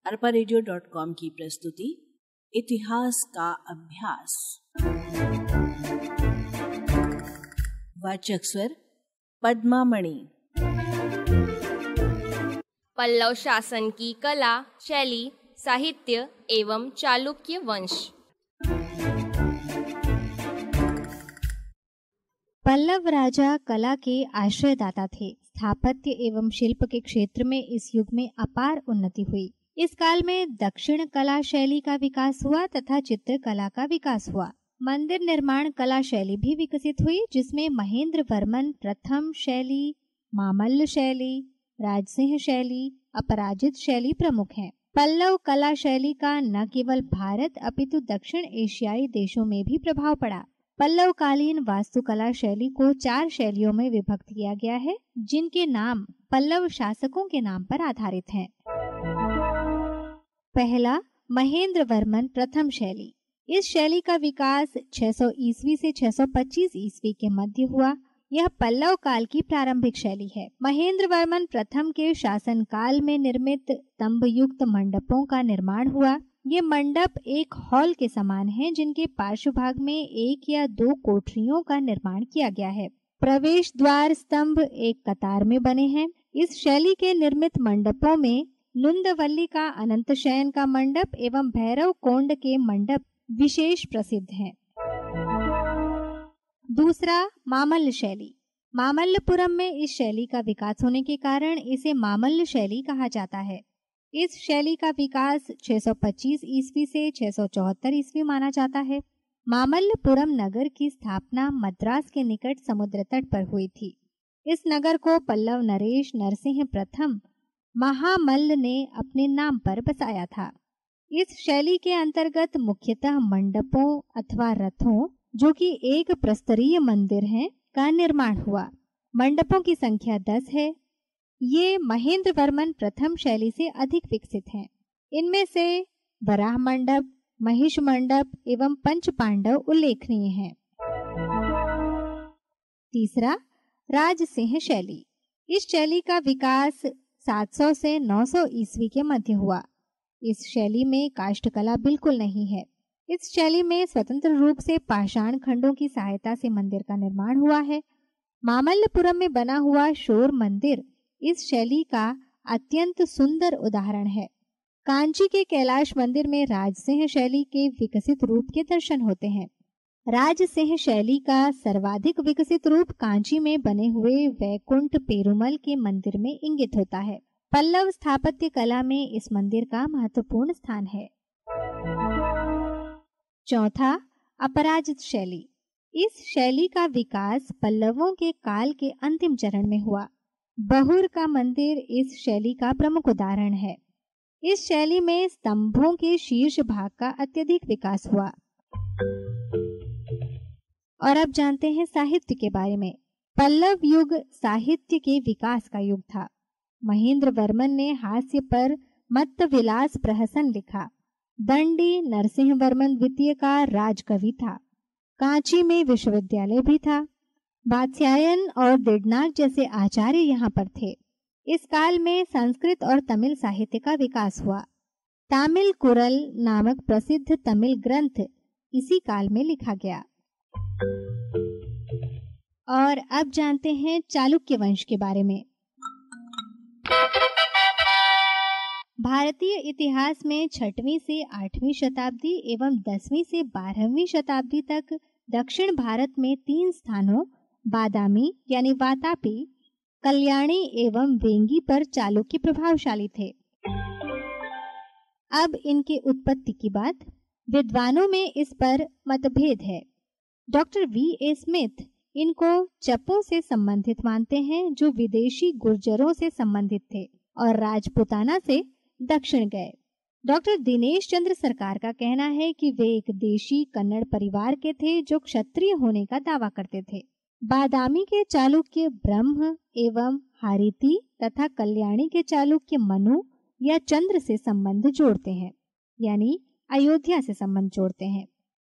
arparadio.com की प्रस्तुति इतिहास का अभ्यास। वाचक स्वर पद्मा मणि। पल्लव शासन की कला, शैली, साहित्य एवं चालुक्य वंश। पल्लव राजा कला के आश्रयदाता थे। स्थापत्य एवं शिल्प के क्षेत्र में इस युग में अपार उन्नति हुई। इस काल में दक्षिण कला शैली का विकास हुआ तथा चित्रकला का विकास हुआ। मंदिर निर्माण कला शैली भी विकसित हुई, जिसमें महेंद्र वर्मन प्रथम शैली, मामल्ल शैली, राजसिंह शैली, अपराजित शैली प्रमुख हैं। पल्लव कला शैली का न केवल भारत अपितु दक्षिण एशियाई देशों में भी प्रभाव पड़ा। पल्लव कालीन वास्तुकला शैली को 4 शैलियों में विभक्त किया गया है, जिनके नाम पल्लव शासकों के नाम पर आधारित हैं। पहला, महेंद्र वर्मन प्रथम शैली। इस शैली का विकास 600 ईस्वी से 625 ईस्वी के मध्य हुआ। यह पल्लव काल की प्रारंभिक शैली है। महेंद्र वर्मन प्रथम के शासन काल में निर्मित स्तंभ युक्त मंडपों का निर्माण हुआ। ये मंडप एक हॉल के समान हैं, जिनके पार्श्व भाग में 1 या 2 कोठरियों का निर्माण किया गया है। प्रवेश द्वार स्तंभ एक कतार में बने हैं। इस शैली के निर्मित मंडपों में नुंदवल्ली का अनंत शयन का मंडप एवं भैरव कोंड के मंडप विशेष प्रसिद्ध हैं। दूसरा, मामल्ल शैली। मामल्लपुरम में इस शैली का विकास होने के कारण इसे मामल्ल शैली कहा जाता है। इस शैली का विकास 625 ईस्वी से 674 ईस्वी माना जाता है। मामल्लपुरम नगर की स्थापना मद्रास के निकट समुद्र तट पर हुई थी। इस नगर को पल्लव नरेश नरसिंह प्रथम महामल्ल ने अपने नाम पर बसाया था। इस शैली के अंतर्गत मुख्यतः मंडपों अथवा रथों, जो कि एक प्रस्तरीय मंदिर हैं, का निर्माण हुआ। मंडपों की संख्या 10 है। ये महेंद्र वर्मन प्रथम शैली से अधिक विकसित हैं। इनमें से वराह मंडप, महिष मंडप एवं पंच पांडव उल्लेखनीय हैं। तीसरा, राजसिंह शैली। इस शैली का विकास 700 से 900 ईस्वी के मध्य हुआ। इस शैली में काष्ठकला बिल्कुल नहीं है। इस शैली में स्वतंत्र रूप से पाषाण खंडों की सहायता से मंदिर का निर्माण हुआ है। मामल्लपुरम में बना हुआ शोर मंदिर इस शैली का अत्यंत सुंदर उदाहरण है। कांची के कैलाश मंदिर में राजसिंह शैली के विकसित रूप के दर्शन होते हैं। राजसिंह शैली का सर्वाधिक विकसित रूप कांची में बने हुए वैकुंठ पेरुमल के मंदिर में इंगित होता है। पल्लव स्थापत्य कला में इस मंदिर का महत्वपूर्ण स्थान है। चौथा, अपराजित शैली। इस शैली का विकास पल्लवों के काल के अंतिम चरण में हुआ। बहुर का मंदिर इस शैली का प्रमुख उदाहरण है। इस शैली में स्तंभों के शीर्ष भाग का अत्यधिक विकास हुआ। और अब जानते हैं साहित्य के बारे में। पल्लव युग साहित्य के विकास का युग था। महेंद्र वर्मन ने हास्य पर मत्त विलास प्रहसन लिखा। दंडी नरसिंह वर्मन द्वितीय का राजकवि था। कांची में विश्वविद्यालय भी था। वात्स्यायन और दिडनाक जैसे आचार्य यहाँ पर थे। इस काल में संस्कृत और तमिल साहित्य का विकास हुआ। तामिल कुरल नामक प्रसिद्ध तमिल ग्रंथ इसी काल में लिखा गया। और अब जानते हैं चालुक्य वंश के बारे में। भारतीय इतिहास में 6वीं से 8वीं शताब्दी एवं 10वीं से 12वीं शताब्दी तक दक्षिण भारत में 3 स्थानों बादामी यानी वातापी, कल्याणी एवं वेंगी पर चालुक्य प्रभावशाली थे। अब इनके उत्पत्ति की बात। विद्वानों में इस पर मतभेद है। Doctor V.A. स्मिथ इनको चपों से संबंधित मानते हैं, जो विदेशी गुर्जरों से संबंधित थे और राजपुताना से दक्षिण गए। डॉक्टर दिनेश चंद्र सरकार का कहना है कि वे एक देशी कन्नड़ परिवार के थे जो क्षत्रिय होने का दावा करते थे। बादामी के चालुक्य ब्रह्म एवं हारिति तथा कल्याणी के चालुक्य मनु या चंद्र से संबंध जोड़ते हैं, यानी अयोध्या से संबंध जोड़ते हैं।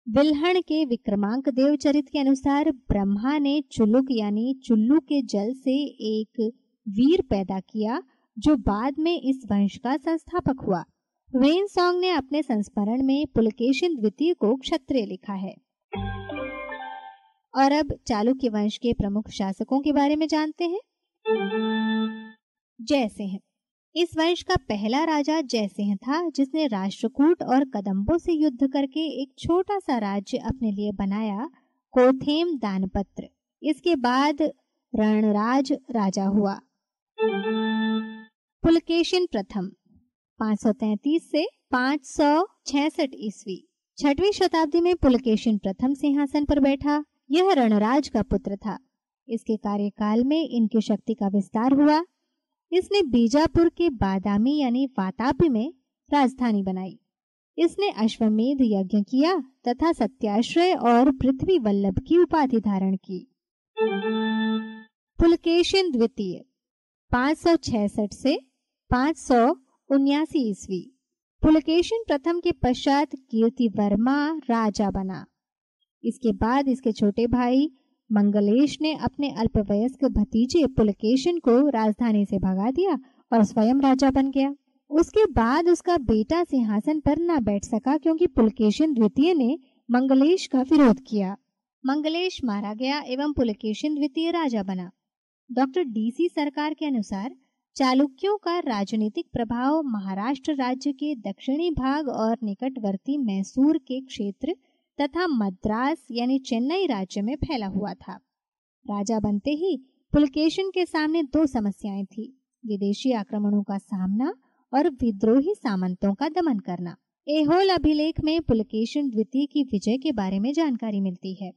बिल्हण के विक्रमांक देवचरित के अनुसार ब्रह्मा ने चुलुक यानी चुल्लू के जल से एक वीर पैदा किया जो बाद में इस वंश का संस्थापक हुआ। ह्वेनसांग ने अपने संस्मरण में पुलकेशिन द्वितीय को क्षत्रिय लिखा है। और अब चालुक्य वंश के प्रमुख शासकों के बारे में जानते हैं। जयसिंह। इस वंश का पहला राजा जयसिंह था, जिसने राष्ट्रकूट और कदंबों से युद्ध करके एक छोटा सा राज्य अपने लिए बनाया, कोथेम दानपत्र। इसके बाद रणराज राजा हुआ। पुलकेशिन प्रथम 533 से 566 ईस्वी। 6वीं शताब्दी में पुलकेशिन प्रथम सिंहासन पर बैठा। यह रणराज का पुत्र था। इसके कार्यकाल में इनकी शक्ति का विस्तार हुआ। इसने बीजापुर के बादामी यानी वातापी में राजधानी बनाई। इसने अश्वमेध यज्ञ किया तथा सत्याश्रय और पृथ्वी वल्लभ की उपाधि धारण की। पुलकेशिन द्वितीय 566 से 579 ईस्वी। पुलकेशिन प्रथम के पश्चात कीर्तिवर्मा राजा बना। इसके बाद इसके छोटे भाई मंगलेश ने अपने अल्पवयस्क भतीजे पुलकेशिन को राजधानी से भगा दिया और स्वयं राजा बन गया। उसके बाद उसका बेटा सिंहासन पर न बैठ सका, क्योंकि पुलकेशिन द्वितीय ने मंगलेश का विरोध किया। मंगलेश मारा गया एवं पुलकेशिन द्वितीय राजा बना। डॉक्टर DC सरकार के अनुसार चालुक्यों का राजनीतिक प्रभाव महाराष्ट्र राज्य के दक्षिणी भाग और निकटवर्ती मैसूर के क्षेत्र तथा मद्रास यानी चेन्नई राज्य में फैला हुआ था। राजा बनते ही पुलकेशिन के सामने दो समस्याएं थी: विदेशी आक्रमणों का सामना और विद्रोही सामंतों का दमन करना। ऐहोल अभिलेख में पुलकेशिन द्वितीय की विजय के बारे में जानकारी मिलती है।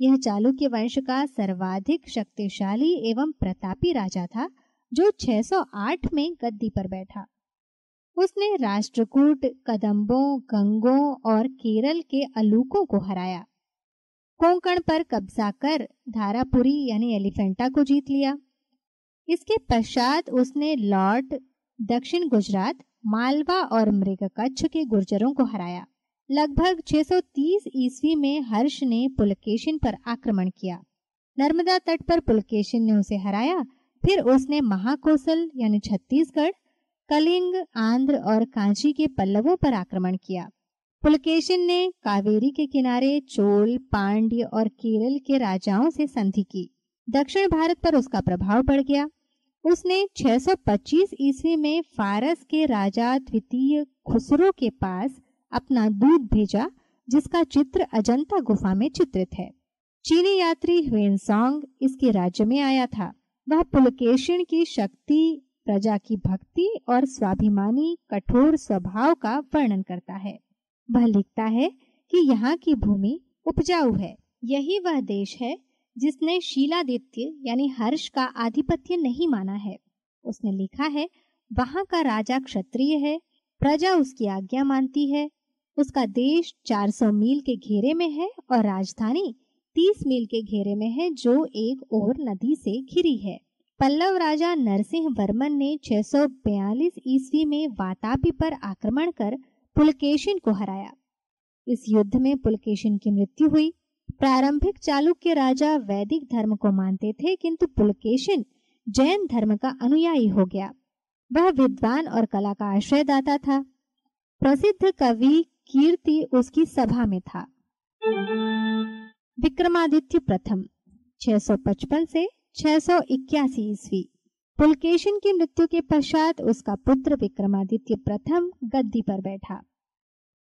यह चालुक्य वंश का सर्वाधिक शक्तिशाली एवं प्रतापी राजा था, जो 608 में गद्दी पर बैठा। उसने राष्ट्रकूट, कदंबों, गंगों और केरल के अलूकों को हराया। कोंकण पर कब्जा कर धारापुरी यानी एलिफेंटा को जीत लिया। इसके पश्चात उसने लॉट, दक्षिण गुजरात, मालवा और मृगकच्छ के गुर्जरों को हराया। लगभग 630 ईस्वी में हर्ष ने पुलकेशिन पर आक्रमण किया। नर्मदा तट पर पुलकेशिन ने उसे हराया। फिर उसने महाकोसल यानी छत्तीसगढ़, कलिंग, आंध्र और कांची के पल्लवों पर आक्रमण किया। पुलकेशिन ने कावेरी के किनारे चोल, पांड्य और केरल के राजाओं से संधि की। दक्षिण भारत पर उसका प्रभाव बढ़ गया। उसने 625 ईस्वी में फारस के राजा द्वितीय खुसरो के पास अपना दूत भेजा, जिसका चित्र अजंता गुफा में चित्रित है। चीनी यात्री ह्वेनसांग इसके राज्य में आया था। वह पुलकेशिन की शक्ति, प्रजा की भक्ति और स्वाभिमानी कठोर स्वभाव का वर्णन करता है। वह लिखता है कि यहाँ की भूमि उपजाऊ है। यही वह देश है जिसने शीलादित्य यानी हर्ष का आधिपत्य नहीं माना है। उसने लिखा है, वहाँ का राजा क्षत्रिय है, प्रजा उसकी आज्ञा मानती है। उसका देश 400 मील के घेरे में है और राजधानी 30 मील के घेरे में है, जो एक ओर नदी से घिरी है। पल्लव राजा नरसिंह वर्मन ने 642 ईस्वी में वातापी पर आक्रमण कर पुलकेशिन को हराया। इस युद्ध में पुलकेशिन की मृत्यु हुई। प्रारंभिक चालुक्य राजा वैदिक धर्म को मानते थे, किंतु पुलकेशिन जैन धर्म का अनुयायी हो गया। वह विद्वान और कला का आश्रयदाता था। प्रसिद्ध कवि कीर्ति उसकी सभा में था। विक्रमादित्य प्रथम 655 से 681 ईस्वी। पुलकेशिन की मृत्यु के पश्चात उसका पुत्र विक्रमादित्य प्रथम गद्दी पर बैठा।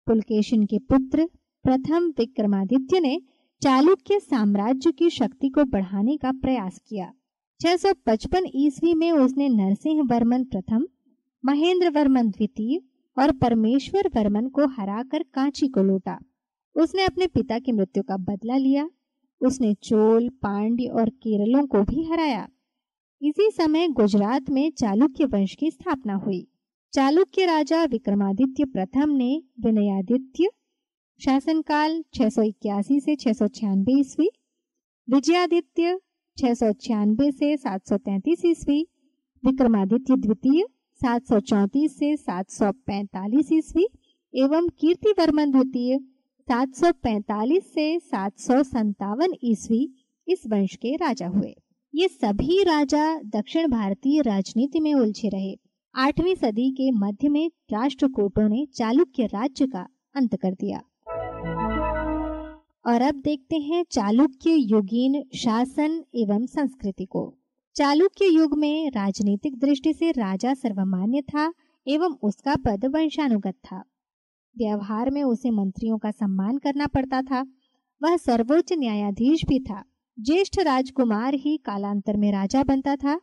पुलकेशिन के पुत्र प्रथम विक्रमादित्य ने चालुक्य साम्राज्य की शक्ति को बढ़ाने का प्रयास किया। 655 ईस्वी में उसने नरसिंह वर्मन प्रथम, महेंद्र वर्मन द्वितीय और परमेश्वर वर्मन को हराकर कांची को लूटा। उसने अपने पिता की मृत्यु का बदला लिया। उसने चोल, पांड्य और केरलों को भी हराया। इसी समय गुजरात में चालुक्य वंश की स्थापना हुई। चालुक्य राजा विक्रमादित्य प्रथम ने विनयादित्य शासनकाल 681 से 696 ईस्वी, विजयादित्य 696 से 733 ईस्वी, विक्रमादित्य द्वितीय 734 से 745 ईस्वी एवं कीर्तिवर्मन द्वितीय 745 से 757 ईस्वी इस वंश के राजा हुए। ये सभी राजा दक्षिण भारतीय राजनीति में उलझे रहे। 8वीं सदी के मध्य में राष्ट्रकूटों ने चालुक्य राज्य का अंत कर दिया। और अब देखते हैं चालुक्य युगीन शासन एवं संस्कृति को। चालुक्य युग में राजनीतिक दृष्टि से राजा सर्वमान्य था एवं उसका पद वंशानुगत था। व्यवहार में उसे मंत्रियों का सम्मान करना पड़ता था। वह सर्वोच्च न्यायाधीश भी था। ज्येष्ठ राजकुमार ही कालांतर में राजा बनता था।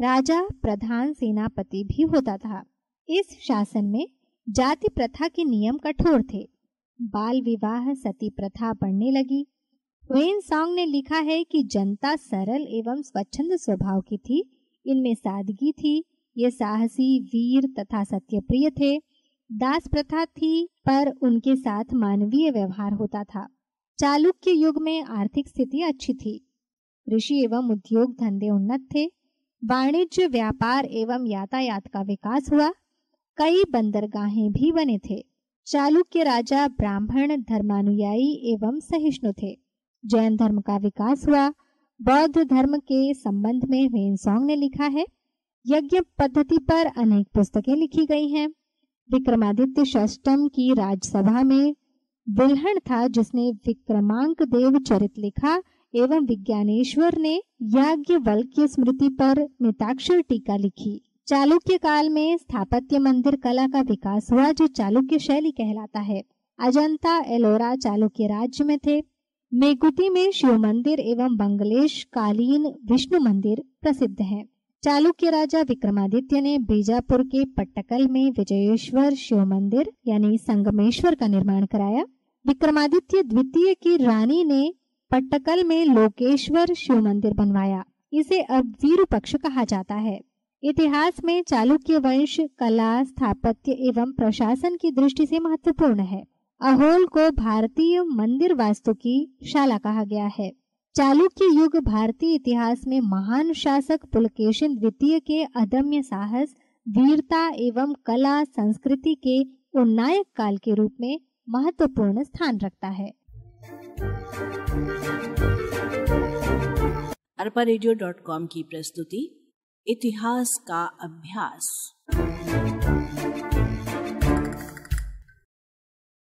राजा प्रधान सेनापति भी होता था। इस शासन में जाति प्रथा के नियम कठोर थे। बाल विवाह, सती प्रथा बढ़ने लगी। ह्वेनसांग ने लिखा है कि जनता सरल एवं स्वच्छंद स्वभाव की थी। इनमें सादगी थी। ये साहसी, वीर तथा सत्यप्रिय थे। दास प्रथा थी, पर उनके साथ मानवीय व्यवहार होता था। चालुक्य युग में आर्थिक स्थिति अच्छी थी। कृषि एवं उद्योग धंधे उन्नत थे। वाणिज्य, व्यापार एवं यातायात का विकास हुआ। कई बंदरगाहें भी बने थे। चालुक्य राजा ब्राह्मण, धर्मानुयायी एवं सहिष्णु थे। जैन धर्म का विकास हुआ। बौद्ध धर्म के संबंध में ह्वेनसांग ने लिखा है। यज्ञ पद्धति पर अनेक पुस्तकें लिखी गई हैं। विक्रमादित्य षष्टम की राजसभा में बिल्हण था, जिसने विक्रमांक देव चरित लिखा एवं विज्ञानेश्वर ने याज्ञवल्क्य स्मृति पर मिताक्षर टीका लिखी। चालुक्य काल में स्थापत्य मंदिर कला का विकास हुआ, जो चालुक्य शैली कहलाता है। अजंता, एलोरा चालुक्य राज्य में थे। मेगुती में शिव मंदिर एवं बंगलेश कालीन विष्णु मंदिर प्रसिद्ध हैं। चालुक्य राजा विक्रमादित्य ने बीजापुर के पट्टकल में विजयेश्वर शिव मंदिर यानी संगमेश्वर का निर्माण कराया। विक्रमादित्य द्वितीय की रानी ने पट्टकल में लोकेश्वर शिव मंदिर बनवाया। इसे अब वीरूपक्ष कहा जाता है। इतिहास में चालुक्य वंश कला, स्थापत्य एवं प्रशासन की दृष्टि से महत्वपूर्ण है। अहोल को भारतीय मंदिर वास्तु की शाला कहा गया है। चालुक्य युग भारतीय इतिहास में महान शासक पुलकेशिन द्वितीय के अदम्य साहस, वीरता एवं कला संस्कृति के उन्नायक काल के रूप में महत्वपूर्ण स्थान रखता है। arparedio.com की प्रस्तुति इतिहास का अभ्यास।